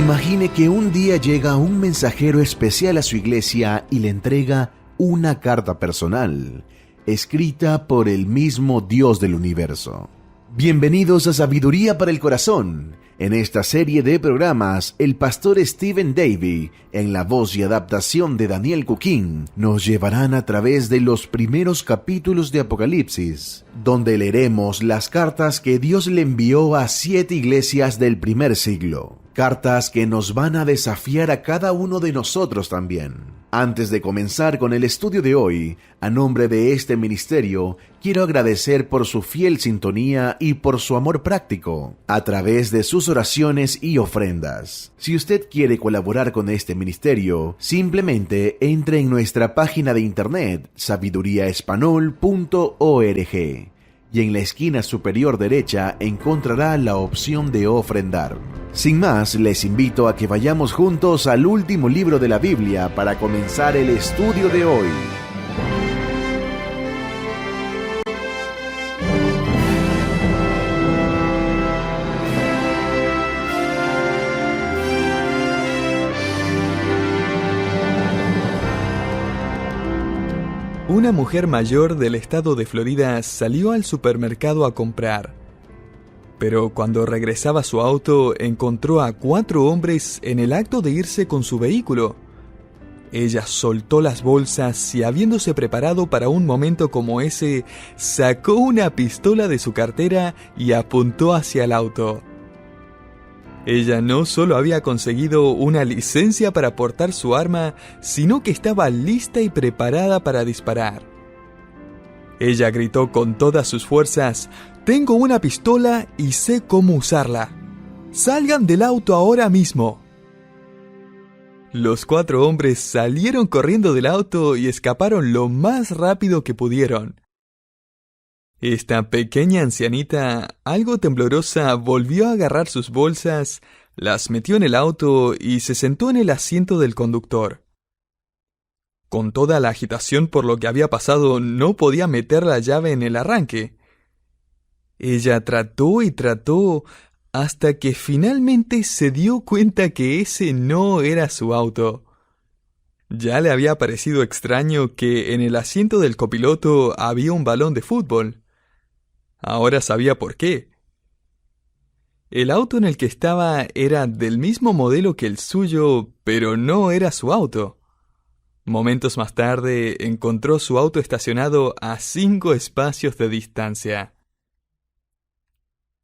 Imagine que un día llega un mensajero especial a su iglesia y le entrega una carta personal, escrita por el mismo Dios del universo. Bienvenidos a Sabiduría para el Corazón. En esta serie de programas, el pastor Stephen Davey, en la voz y adaptación de Daniel Cuquín, nos llevarán a través de los primeros capítulos de Apocalipsis, donde leeremos las cartas que Dios le envió a 7 iglesias del primer siglo. Cartas que nos van a desafiar a cada uno de nosotros también. Antes de comenzar con el estudio de hoy, a nombre de este ministerio, quiero agradecer por su fiel sintonía y por su amor práctico, a través de sus oraciones y ofrendas. Si usted quiere colaborar con este ministerio, simplemente entre en nuestra página de internet, sabiduriaespanol.org. Y en la esquina superior derecha encontrará la opción de ofrendar. Sin más, les invito a que vayamos juntos al último libro de la Biblia para comenzar el estudio de hoy. Una mujer mayor del estado de Florida salió al supermercado a comprar. Pero cuando regresaba a su auto, encontró a 4 hombres en el acto de irse con su vehículo. Ella soltó las bolsas y, habiéndose preparado para un momento como ese, sacó una pistola de su cartera y apuntó hacia el auto. Ella no solo había conseguido una licencia para portar su arma, sino que estaba lista y preparada para disparar. Ella gritó con todas sus fuerzas: «Tengo una pistola y sé cómo usarla. ¡Salgan del auto ahora mismo!». Los 4 hombres salieron corriendo del auto y escaparon lo más rápido que pudieron. Esta pequeña ancianita, algo temblorosa, volvió a agarrar sus bolsas, las metió en el auto y se sentó en el asiento del conductor. Con toda la agitación por lo que había pasado, no podía meter la llave en el arranque. Ella trató y trató hasta que finalmente se dio cuenta que ese no era su auto. Ya le había parecido extraño que en el asiento del copiloto había un balón de fútbol. Ahora sabía por qué. El auto en el que estaba era del mismo modelo que el suyo, pero no era su auto. Momentos más tarde encontró su auto estacionado a 5 espacios de distancia.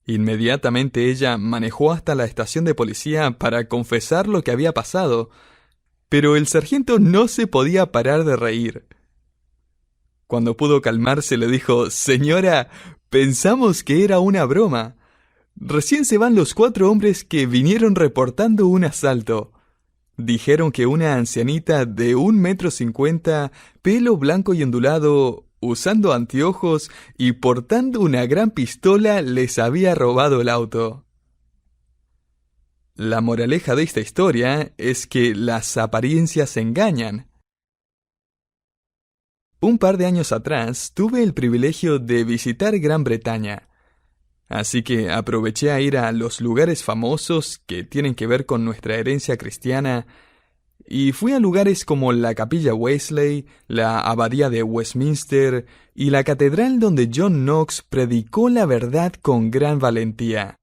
Inmediatamente ella manejó hasta la estación de policía para confesar lo que había pasado, pero el sargento no se podía parar de reír. Cuando pudo calmarse le dijo: «Señora, pensamos que era una broma. Recién se van los 4 hombres que vinieron reportando un asalto. Dijeron que una ancianita de 1,50 m, pelo blanco y ondulado, usando anteojos y portando una gran pistola, les había robado el auto». La moraleja de esta historia es que las apariencias engañan. Un par de años atrás tuve el privilegio de visitar Gran Bretaña, así que aproveché a ir a los lugares famosos que tienen que ver con nuestra herencia cristiana, y fui a lugares como la Capilla Wesley, la Abadía de Westminster y la catedral donde John Knox predicó la verdad con gran valentía.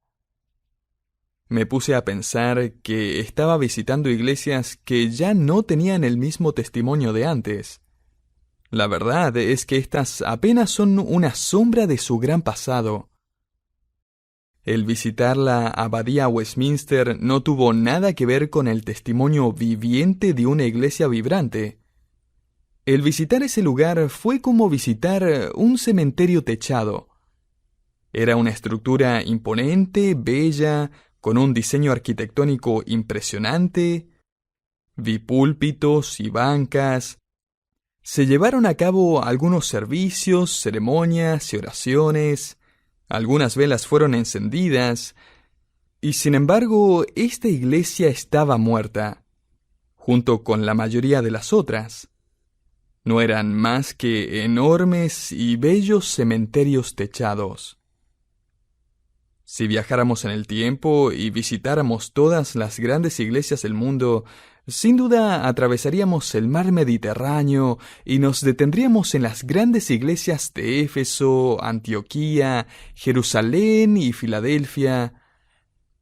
Me puse a pensar que estaba visitando iglesias que ya no tenían el mismo testimonio de antes. La verdad es que estas apenas son una sombra de su gran pasado. El visitar la Abadía Westminster no tuvo nada que ver con el testimonio viviente de una iglesia vibrante. El visitar ese lugar fue como visitar un cementerio techado. Era una estructura imponente, bella, con un diseño arquitectónico impresionante. Vi púlpitos y bancas. Se llevaron a cabo algunos servicios, ceremonias y oraciones. Algunas velas fueron encendidas. Y sin embargo, esta iglesia estaba muerta, junto con la mayoría de las otras. No eran más que enormes y bellos cementerios techados. Si viajáramos en el tiempo y visitáramos todas las grandes iglesias del mundo, sin duda atravesaríamos el mar Mediterráneo y nos detendríamos en las grandes iglesias de Éfeso, Antioquía, Jerusalén y Filadelfia.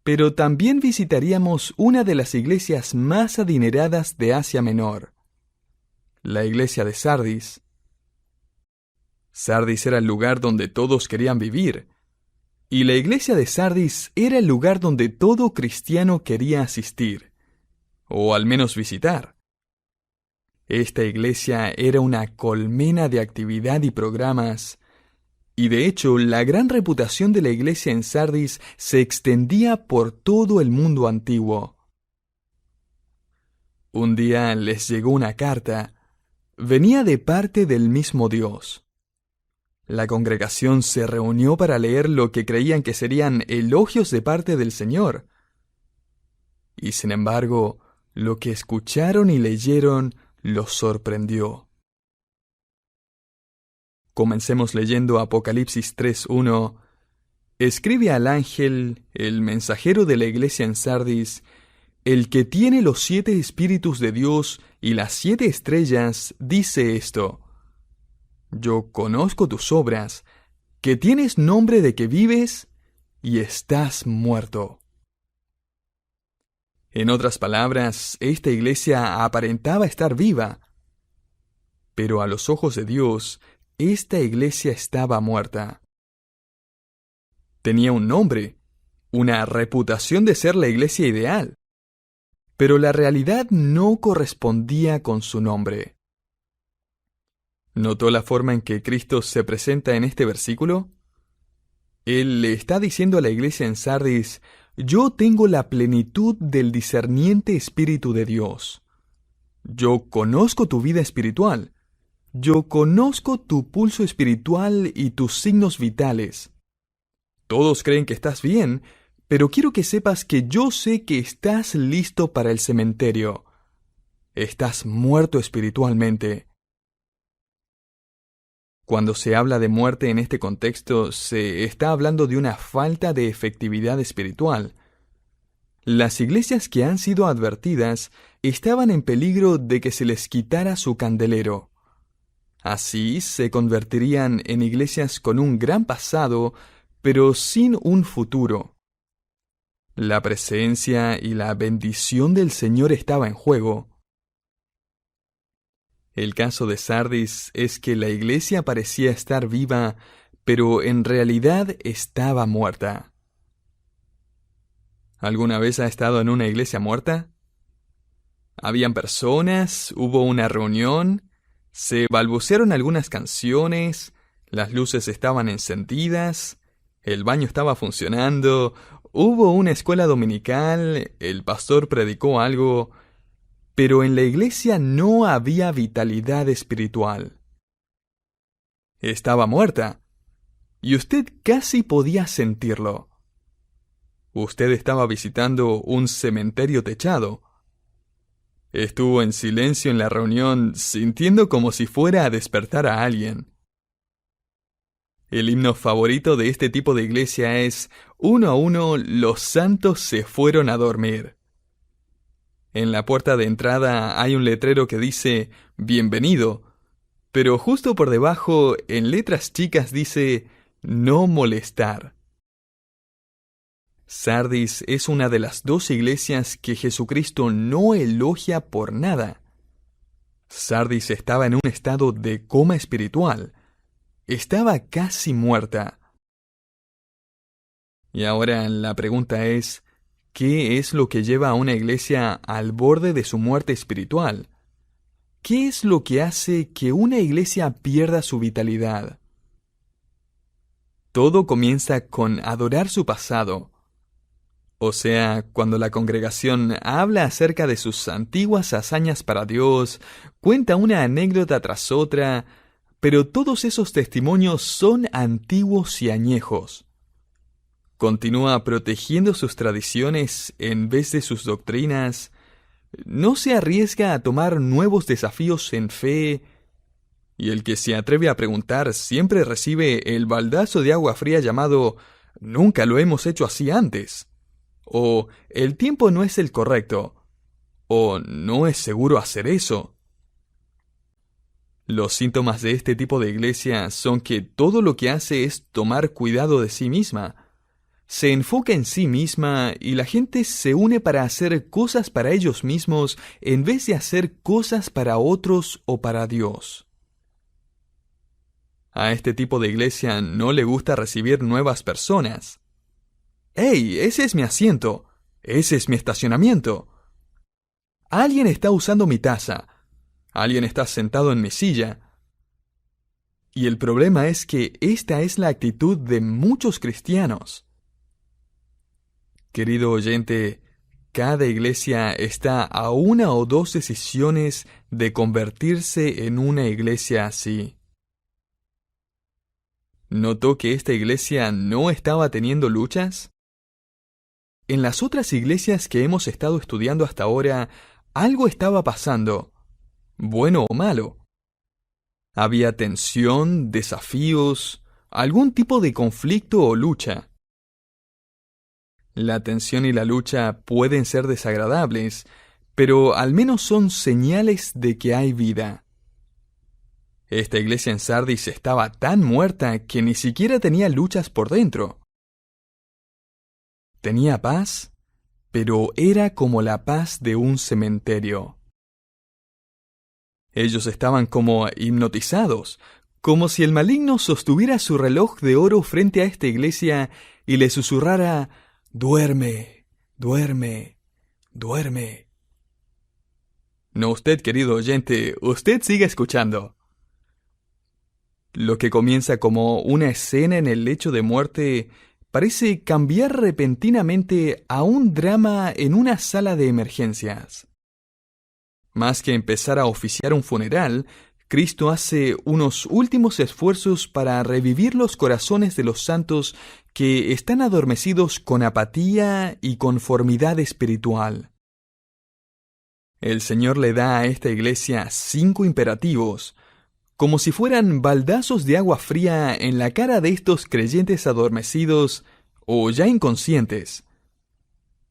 Pero también visitaríamos una de las iglesias más adineradas de Asia Menor, la iglesia de Sardis. Sardis era el lugar donde todos querían vivir, y la iglesia de Sardis era el lugar donde todo cristiano quería asistir, o al menos visitar. Esta iglesia era una colmena de actividad y programas, y de hecho la gran reputación de la iglesia en Sardis se extendía por todo el mundo antiguo. Un día les llegó una carta. Venía de parte del mismo Dios. La congregación se reunió para leer lo que creían que serían elogios de parte del Señor. Y sin embargo, lo que escucharon y leyeron los sorprendió. Comencemos leyendo Apocalipsis 3:1. Escribe al ángel, el mensajero de la iglesia en Sardis, el que tiene los 7 espíritus de Dios y las 7 estrellas, dice esto: Yo conozco tus obras, que tienes nombre de que vives y estás muerto. En otras palabras, esta iglesia aparentaba estar viva, pero a los ojos de Dios, esta iglesia estaba muerta. Tenía un nombre, una reputación de ser la iglesia ideal, pero la realidad no correspondía con su nombre. ¿Notó la forma en que Cristo se presenta en este versículo? Él le está diciendo a la iglesia en Sardis: yo tengo la plenitud del discerniente Espíritu de Dios. Yo conozco tu vida espiritual. Yo conozco tu pulso espiritual y tus signos vitales. Todos creen que estás bien, pero quiero que sepas que yo sé que estás listo para el cementerio. Estás muerto espiritualmente. Cuando se habla de muerte en este contexto, se está hablando de una falta de efectividad espiritual. Las iglesias que han sido advertidas estaban en peligro de que se les quitara su candelero. Así se convertirían en iglesias con un gran pasado, pero sin un futuro. La presencia y la bendición del Señor estaba en juego. El caso de Sardis es que la iglesia parecía estar viva, pero en realidad estaba muerta. ¿Alguna vez ha estado en una iglesia muerta? Habían personas, hubo una reunión, se balbucearon algunas canciones, las luces estaban encendidas, el baño estaba funcionando, hubo una escuela dominical, el pastor predicó algo, pero en la iglesia no había vitalidad espiritual. Estaba muerta, y usted casi podía sentirlo. Usted estaba visitando un cementerio techado. Estuvo en silencio en la reunión, sintiendo como si fuera a despertar a alguien. El himno favorito de este tipo de iglesia es: uno a uno los santos se fueron a dormir. En la puerta de entrada hay un letrero que dice «Bienvenido», pero justo por debajo, en letras chicas, dice «No molestar». Sardis es una de las 2 iglesias que Jesucristo no elogia por nada. Sardis estaba en un estado de coma espiritual. Estaba casi muerta. Y ahora la pregunta es: ¿qué es lo que lleva a una iglesia al borde de su muerte espiritual? ¿Qué es lo que hace que una iglesia pierda su vitalidad? Todo comienza con adorar su pasado. O sea, cuando la congregación habla acerca de sus antiguas hazañas para Dios, cuenta una anécdota tras otra, pero todos esos testimonios son antiguos y añejos. Continúa protegiendo sus tradiciones en vez de sus doctrinas, no se arriesga a tomar nuevos desafíos en fe, y el que se atreve a preguntar siempre recibe el baldazo de agua fría llamado nunca lo hemos hecho así antes. O el tiempo no es el correcto. O no es seguro hacer eso. Los síntomas de este tipo de iglesia son que todo lo que hace es tomar cuidado de sí misma. Se enfoca en sí misma y la gente se une para hacer cosas para ellos mismos en vez de hacer cosas para otros o para Dios. A este tipo de iglesia no le gusta recibir nuevas personas. ¡Hey! Ese es mi asiento. Ese es mi estacionamiento. Alguien está usando mi taza. Alguien está sentado en mi silla. Y el problema es que esta es la actitud de muchos cristianos. Querido oyente, cada iglesia está a 1 o 2 decisiones de convertirse en una iglesia así. ¿Notó que esta iglesia no estaba teniendo luchas? En las otras iglesias que hemos estado estudiando hasta ahora, algo estaba pasando, bueno o malo. Había tensión, desafíos, algún tipo de conflicto o lucha. La tensión y la lucha pueden ser desagradables, pero al menos son señales de que hay vida. Esta iglesia en Sardis estaba tan muerta que ni siquiera tenía luchas por dentro. Tenía paz, pero era como la paz de un cementerio. Ellos estaban como hipnotizados, como si el maligno sostuviera su reloj de oro frente a esta iglesia y le susurrara: «Duerme, duerme, duerme». No usted, querido oyente, usted siga escuchando. Lo que comienza como una escena en el lecho de muerte parece cambiar repentinamente a un drama en una sala de emergencias. Más que empezar a oficiar un funeral, Cristo hace unos últimos esfuerzos para revivir los corazones de los santos que están adormecidos con apatía y conformidad espiritual. El Señor le da a esta iglesia 5 imperativos, como si fueran baldazos de agua fría en la cara de estos creyentes adormecidos o ya inconscientes.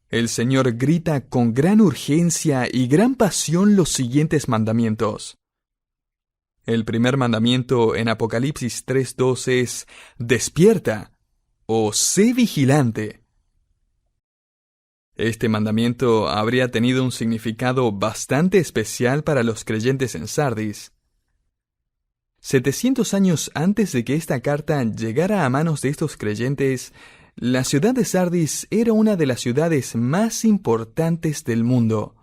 El Señor grita con gran urgencia y gran pasión los siguientes mandamientos. El primer mandamiento en Apocalipsis 3:2 es: «Despierta» o «sé vigilante». Este mandamiento habría tenido un significado bastante especial para los creyentes en Sardis. 700 años antes de que esta carta llegara a manos de estos creyentes, la ciudad de Sardis era una de las ciudades más importantes del mundo.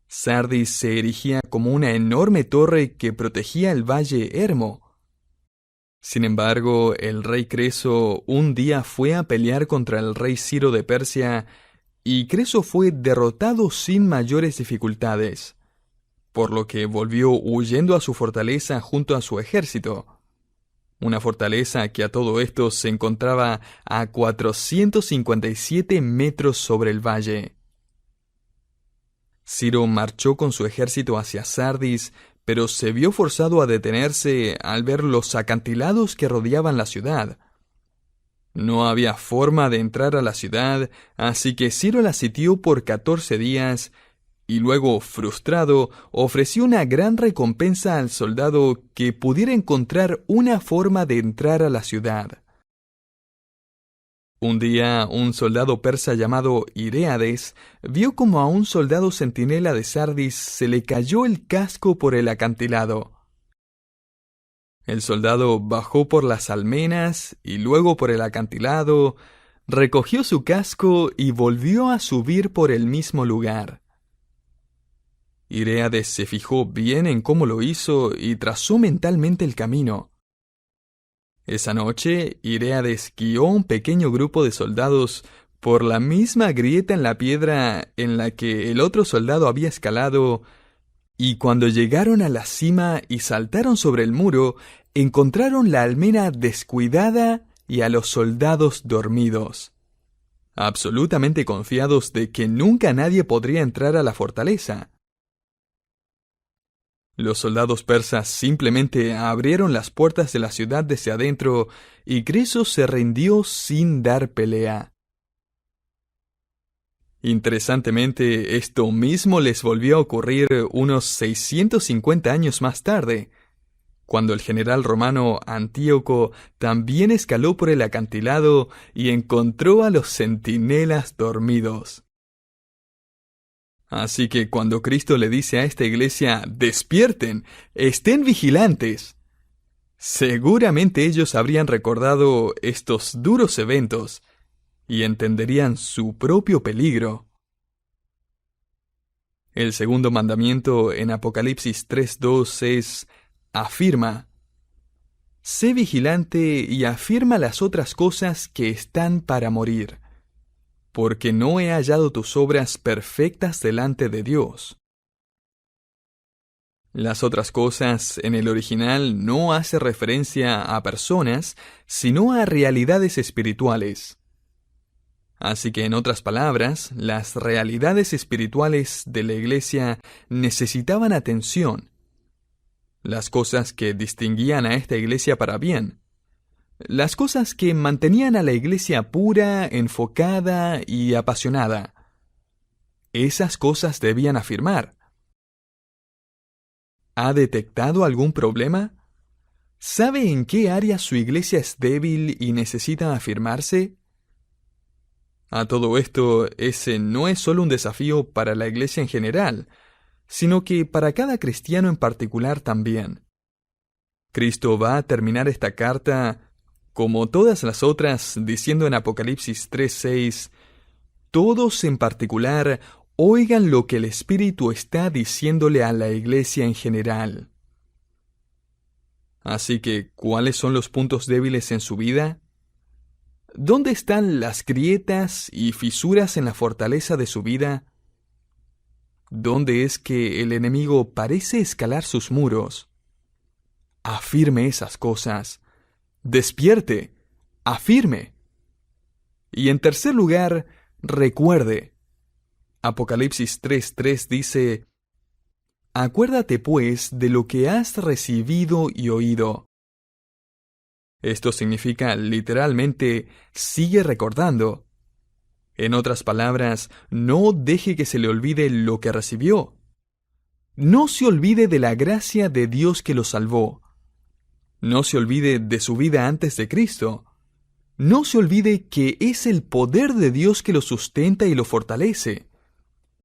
Sardis se erigía como una enorme torre que protegía el valle Hermo. Sin embargo, el rey Creso un día fue a pelear contra el rey Ciro de Persia y Creso fue derrotado sin mayores dificultades, por lo que volvió huyendo a su fortaleza junto a su ejército. Una fortaleza que a todo esto se encontraba a 457 metros sobre el valle. Ciro marchó con su ejército hacia Sardis, pero se vio forzado a detenerse al ver los acantilados que rodeaban la ciudad. No había forma de entrar a la ciudad, así que Ciro la sitió por 14 días y luego, frustrado, ofreció una gran recompensa al soldado que pudiera encontrar una forma de entrar a la ciudad. Un día, un soldado persa llamado Ireades vio como a un soldado centinela de Sardis se le cayó el casco por el acantilado. El soldado bajó por las almenas y luego por el acantilado, recogió su casco y volvió a subir por el mismo lugar. Ireades se fijó bien en cómo lo hizo y trazó mentalmente el camino. Esa noche, Ireades guió un pequeño grupo de soldados por la misma grieta en la piedra en la que el otro soldado había escalado, y cuando llegaron a la cima y saltaron sobre el muro, encontraron la almena descuidada y a los soldados dormidos, absolutamente confiados de que nunca nadie podría entrar a la fortaleza. Los soldados persas simplemente abrieron las puertas de la ciudad desde adentro y Creso se rindió sin dar pelea. Interesantemente, esto mismo les volvió a ocurrir unos 650 años más tarde, cuando el general romano Antíoco también escaló por el acantilado y encontró a los centinelas dormidos. Así que cuando Cristo le dice a esta iglesia, despierten, estén vigilantes, seguramente ellos habrían recordado estos duros eventos y entenderían su propio peligro. El segundo mandamiento en Apocalipsis 3:2 es, afirma, sé vigilante y afirma las otras cosas que están para morir, porque no he hallado tus obras perfectas delante de Dios. Las otras cosas en el original no hace referencia a personas, sino a realidades espirituales. Así que, en otras palabras, las realidades espirituales de la iglesia necesitaban atención. Las cosas que distinguían a esta iglesia para bien. Las cosas que mantenían a la iglesia pura, enfocada y apasionada. Esas cosas debían afirmar. ¿Ha detectado algún problema? ¿Sabe en qué área su iglesia es débil y necesita afirmarse? A todo esto, ese no es solo un desafío para la iglesia en general, sino que para cada cristiano en particular también. Cristo va a terminar esta carta, como todas las otras, diciendo en Apocalipsis 3:6, todos en particular oigan lo que el Espíritu está diciéndole a la iglesia en general. Así que, ¿cuáles son los puntos débiles en su vida? ¿Dónde están las grietas y fisuras en la fortaleza de su vida? ¿Dónde es que el enemigo parece escalar sus muros? Afirme esas cosas. Despierte. Afirme. Y en tercer lugar, recuerde. Apocalipsis 3:3 dice, acuérdate pues de lo que has recibido y oído. Esto significa literalmente, sigue recordando. En otras palabras, no deje que se le olvide lo que recibió. No se olvide de la gracia de Dios que lo salvó. No se olvide de su vida antes de Cristo. No se olvide que es el poder de Dios que lo sustenta y lo fortalece.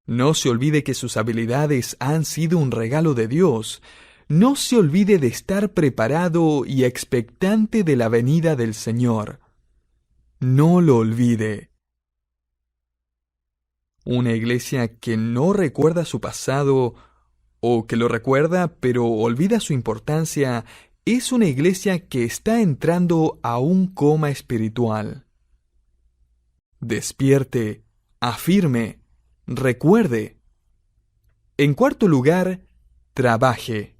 No se olvide que sus habilidades han sido un regalo de Dios. No se olvide de estar preparado y expectante de la venida del Señor. No lo olvide. Una iglesia que no recuerda su pasado, o que lo recuerda pero olvida su importancia, es una iglesia que está entrando a un coma espiritual. Despierte, afirme, recuerde. En cuarto lugar, trabaje.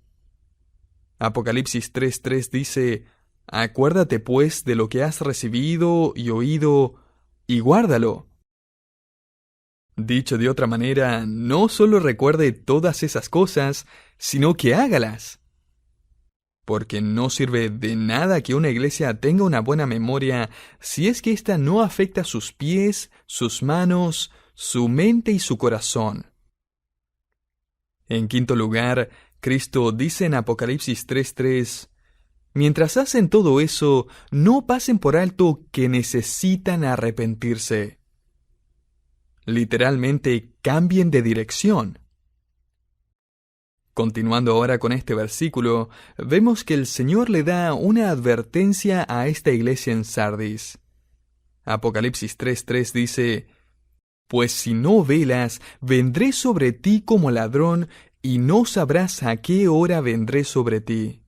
Apocalipsis 3:3 dice, acuérdate pues de lo que has recibido y oído, y guárdalo. Dicho de otra manera, no solo recuerde todas esas cosas, sino que hágalas. Porque no sirve de nada que una iglesia tenga una buena memoria si es que ésta no afecta sus pies, sus manos, su mente y su corazón. En quinto lugar, Cristo dice en Apocalipsis 3:3, mientras hacen todo eso, no pasen por alto que necesitan arrepentirse. Literalmente, cambien de dirección. Continuando ahora con este versículo, vemos que el Señor le da una advertencia a esta iglesia en Sardis. Apocalipsis 3:3 dice, pues si no velas, vendré sobre ti como ladrón, y no sabrás a qué hora vendré sobre ti.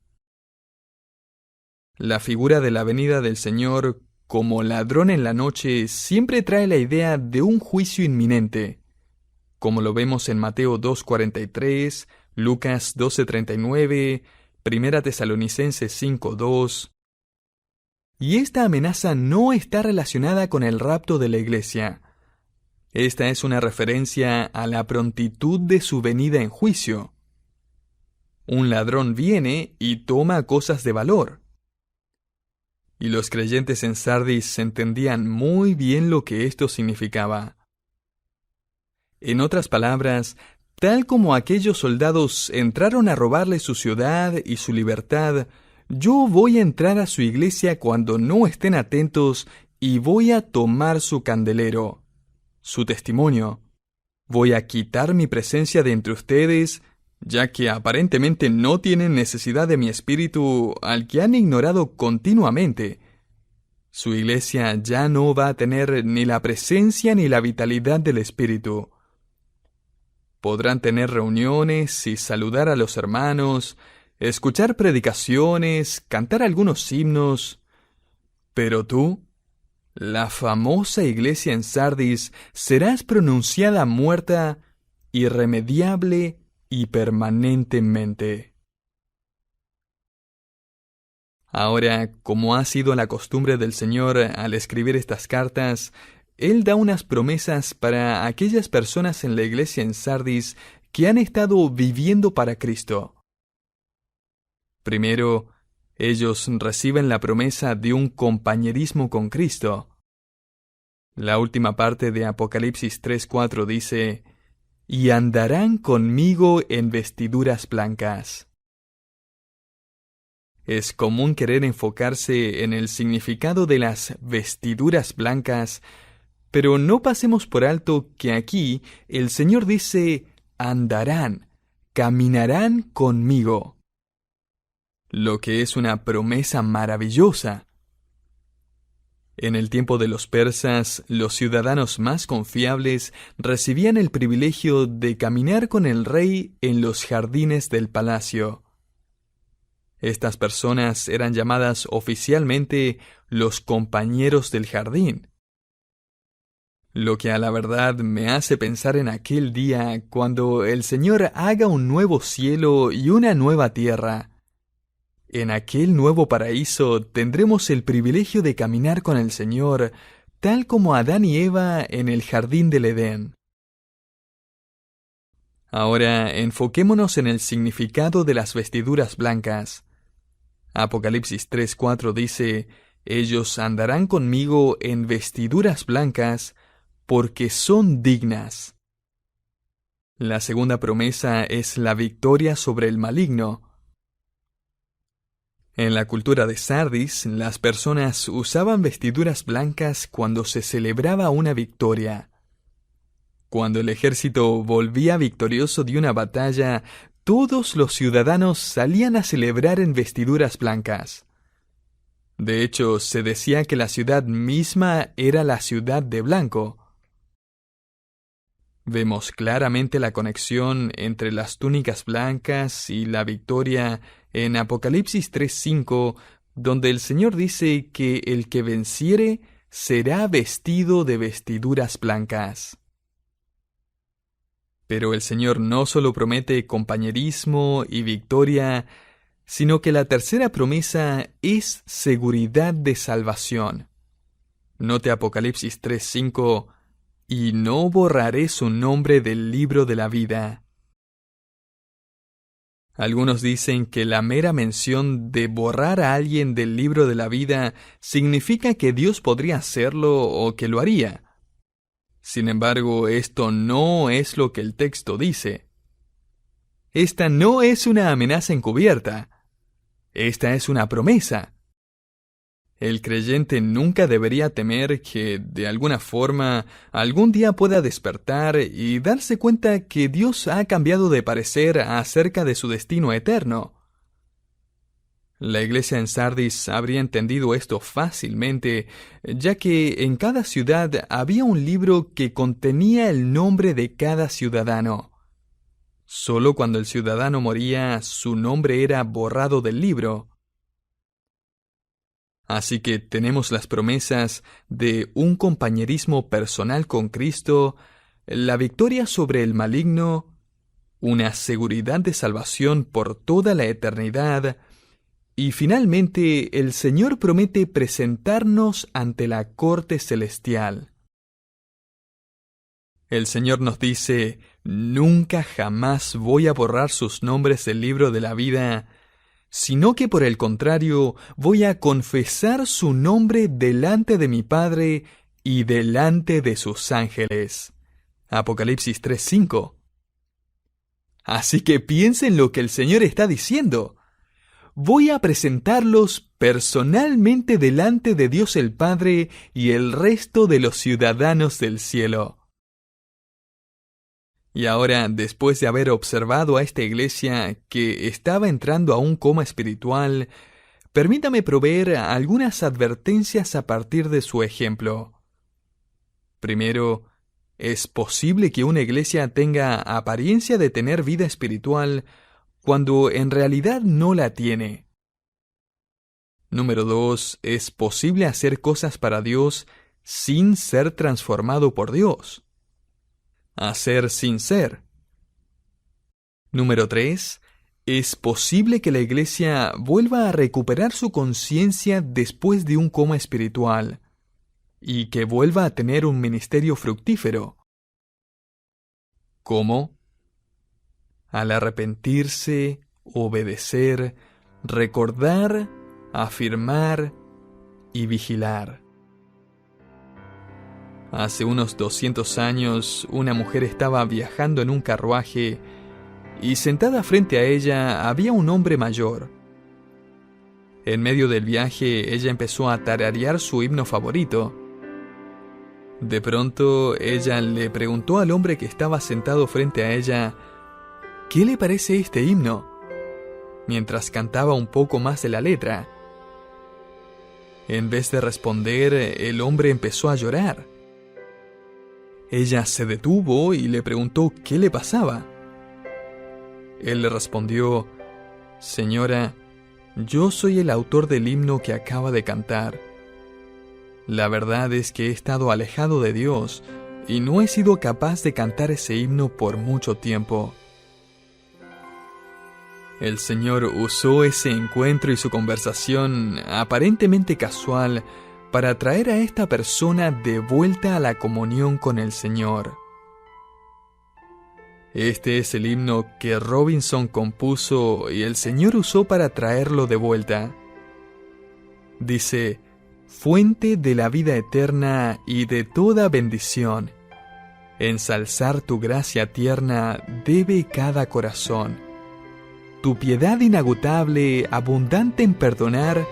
La figura de la venida del Señor como ladrón en la noche siempre trae la idea de un juicio inminente, como lo vemos en Mateo 2:43, Lucas 12:39, 1 Tesalonicenses 5:2. Y esta amenaza no está relacionada con el rapto de la iglesia. Esta es una referencia a la prontitud de su venida en juicio. Un ladrón viene y toma cosas de valor. Y los creyentes en Sardis entendían muy bien lo que esto significaba. En otras palabras, tal como aquellos soldados entraron a robarle su ciudad y su libertad, yo voy a entrar a su iglesia cuando no estén atentos y voy a tomar su candelero, su testimonio. Voy a quitar mi presencia de entre ustedes, ya que aparentemente no tienen necesidad de mi espíritu al que han ignorado continuamente. Su iglesia ya no va a tener ni la presencia ni la vitalidad del espíritu. Podrán tener reuniones y saludar a los hermanos, escuchar predicaciones, cantar algunos himnos. Pero tú, la famosa iglesia en Sardis, serás pronunciada muerta, irremediable y permanentemente. Ahora, como ha sido la costumbre del Señor al escribir estas cartas, Él da unas promesas para aquellas personas en la iglesia en Sardis que han estado viviendo para Cristo. Primero, ellos reciben la promesa de un compañerismo con Cristo. La última parte de Apocalipsis 3:4 dice, «Y andarán conmigo en vestiduras blancas». Es común querer enfocarse en el significado de las vestiduras blancas, pero no pasemos por alto que aquí el Señor dice, andarán, caminarán conmigo. Lo que es una promesa maravillosa. En el tiempo de los persas, los ciudadanos más confiables recibían el privilegio de caminar con el rey en los jardines del palacio. Estas personas eran llamadas oficialmente los compañeros del jardín. Lo que a la verdad me hace pensar en aquel día cuando el Señor haga un nuevo cielo y una nueva tierra. En aquel nuevo paraíso tendremos el privilegio de caminar con el Señor, tal como Adán y Eva en el jardín del Edén. Ahora enfoquémonos en el significado de las vestiduras blancas. Apocalipsis 3:4 dice, «Ellos andarán conmigo en vestiduras blancas, porque son dignas». La segunda promesa es la victoria sobre el maligno. En la cultura de Sardis, las personas usaban vestiduras blancas cuando se celebraba una victoria. Cuando el ejército volvía victorioso de una batalla, todos los ciudadanos salían a celebrar en vestiduras blancas. De hecho, se decía que la ciudad misma era la ciudad de blanco. Vemos claramente la conexión entre las túnicas blancas y la victoria en Apocalipsis 3:5, donde el Señor dice que el que venciere será vestido de vestiduras blancas. Pero el Señor no solo promete compañerismo y victoria, sino que la tercera promesa es seguridad de salvación. Note Apocalipsis 3:5, «Y no borraré su nombre del libro de la vida». Algunos dicen que la mera mención de borrar a alguien del libro de la vida significa que Dios podría hacerlo o que lo haría. Sin embargo, esto no es lo que el texto dice. Esta no es una amenaza encubierta. Esta es una promesa. El creyente nunca debería temer que, de alguna forma, algún día pueda despertar y darse cuenta que Dios ha cambiado de parecer acerca de su destino eterno. La iglesia en Sardis habría entendido esto fácilmente, ya que en cada ciudad había un libro que contenía el nombre de cada ciudadano. Solo cuando el ciudadano moría, su nombre era borrado del libro. Así que tenemos las promesas de un compañerismo personal con Cristo, la victoria sobre el maligno, una seguridad de salvación por toda la eternidad, y finalmente el Señor promete presentarnos ante la corte celestial. El Señor nos dice, nunca jamás voy a borrar sus nombres del libro de la vida, sino que por el contrario voy a confesar su nombre delante de mi Padre y delante de sus ángeles. Apocalipsis 3:5. Así que piensen lo que el Señor está diciendo. Voy a presentarlos personalmente delante de Dios el Padre y el resto de los ciudadanos del cielo. Y ahora, después de haber observado a esta iglesia que estaba entrando a un coma espiritual, permítame proveer algunas advertencias a partir de su ejemplo. Primero, es posible que una iglesia tenga apariencia de tener vida espiritual cuando en realidad no la tiene. Número 2, es posible hacer cosas para Dios sin ser transformado por Dios. Hacer sin ser. Número 3, es posible que la iglesia vuelva a recuperar su conciencia después de un coma espiritual y que vuelva a tener un ministerio fructífero. ¿Cómo? Al arrepentirse, obedecer, recordar, afirmar y vigilar. Hace unos 200 años, una mujer estaba viajando en un carruaje y sentada frente a ella había un hombre mayor. En medio del viaje, ella empezó a tararear su himno favorito. De pronto, ella le preguntó al hombre que estaba sentado frente a ella, ¿qué le parece este himno?, mientras cantaba un poco más de la letra. En vez de responder, el hombre empezó a llorar. Ella se detuvo y le preguntó qué le pasaba. Él le respondió, «Señora, yo soy el autor del himno que acaba de cantar. La verdad es que he estado alejado de Dios y no he sido capaz de cantar ese himno por mucho tiempo». El Señor usó ese encuentro y su conversación aparentemente casual para traer a esta persona de vuelta a la comunión con el Señor. Este es el himno que Robinson compuso y el Señor usó para traerlo de vuelta. Dice, «Fuente de la vida eterna y de toda bendición, ensalzar tu gracia tierna debe cada corazón. Tu piedad inagotable, abundante en perdonar,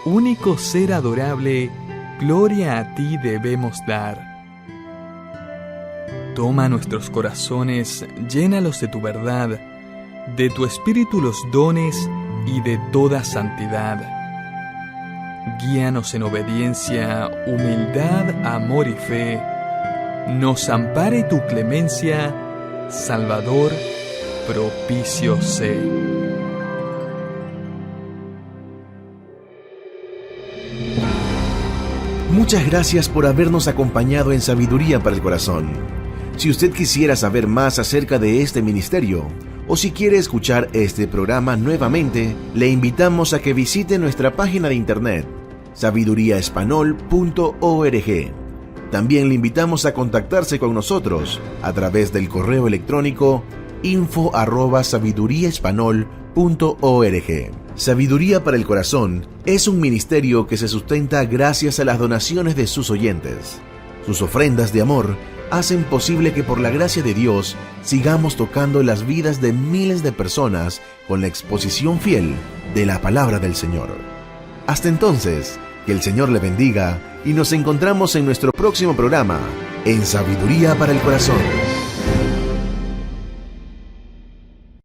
único ser adorable, gloria a ti debemos dar. Toma nuestros corazones, llénalos de tu verdad, de tu espíritu los dones y de toda santidad. Guíanos en obediencia, humildad, amor y fe. Nos ampare tu clemencia, Salvador, propicio sé». Muchas gracias por habernos acompañado en Sabiduría para el Corazón. Si usted quisiera saber más acerca de este ministerio, o si quiere escuchar este programa nuevamente, le invitamos a que visite nuestra página de internet, sabiduriaespanol.org. También le invitamos a contactarse con nosotros a través del correo electrónico info@sabiduriaespanol.org. Sabiduría para el Corazón es un ministerio que se sustenta gracias a las donaciones de sus oyentes. Sus ofrendas de amor hacen posible que por la gracia de Dios sigamos tocando las vidas de miles de personas con la exposición fiel de la palabra del Señor. Hasta entonces, que el Señor le bendiga y nos encontramos en nuestro próximo programa, en Sabiduría para el Corazón.